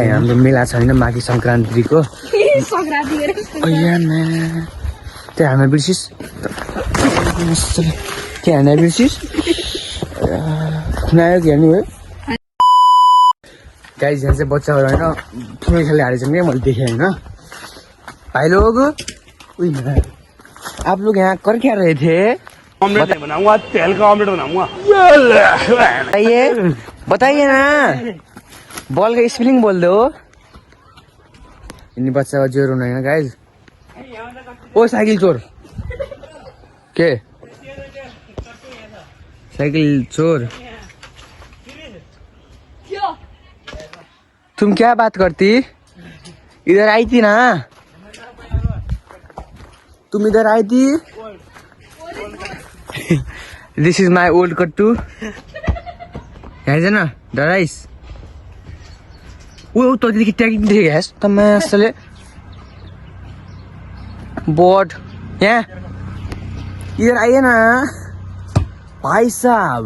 हाम्रो मेला छैन माघे सङ्क्रान्तिको त्यहाँ हामी बिर्सिस के हान्दा बिर्सिस खुनायो कि हेर्नु है गाइस यहाँ चाहिँ बच्चाहरू होइन ठुलो खेल्ने हालेको छ क्या मैले देखेँ होइन भाइ लोग आप लोग यहाँ कर क्या रहे थे ऑमलेट बनाऊंगा तेल का ऑमलेट बनाऊंगा बताइए ना बॉल का स्पेलिंग बोल दो इन बच्चा का जोर होना गाइस ओ साइकिल चोर के साइकिल चोर तुम क्या बात करती इधर आई थी ना तुम इधर आई थी दिस इज माई ओल्ड कट्टू यहाँ चाहिँ न डराइस वो तँदेखि ट्यागिङ देखेको हेस त मासले बोर्ड यहाँ इधर आइए ना भाई साहब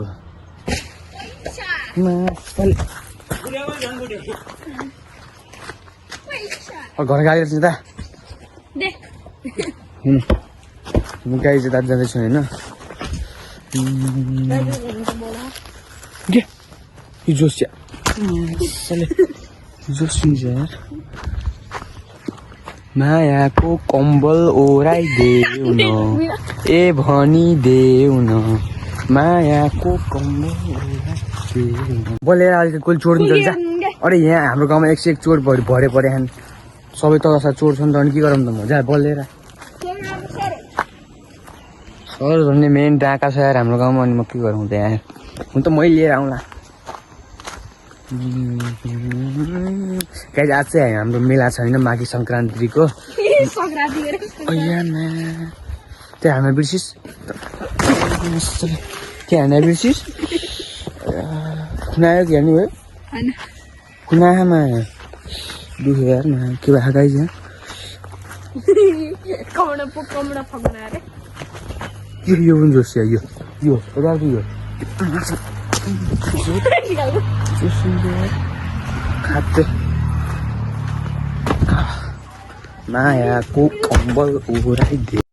घर गाली त गाई चाहिँ दाजु जाँदैछु होइन मायाको कम्बल ओराइदेऊ न ए भनिदेऊ न मायाको कम्बल ओराइदेऊ न बोलेर अलिक कोही चोर्नु चल्छ अरे यहाँ हाम्रो गाउँमा 101 चोर भरे परे खान सबै तसा चोर छन् त अनि के गरौँ त म जा बोलेर सर भन्ने मेन डाका छ यार हाम्रो गाउँमा अनि म के गरौँ त यहाँ हुन त मैले लिएर आउँला गाइस आज चाहिँ हाम्रो मेला छैन माघे सङ्क्रान्तिको त्यहाँ हामी बिर्सिस के हान्दा बिर्सिस खुनायो कि हेर्नु है खुनामा दुख्यो यार के भएको गाइस यहाँ यो पनि जोस यो यताको यो खाते मायाको कम्बल ओराइदियो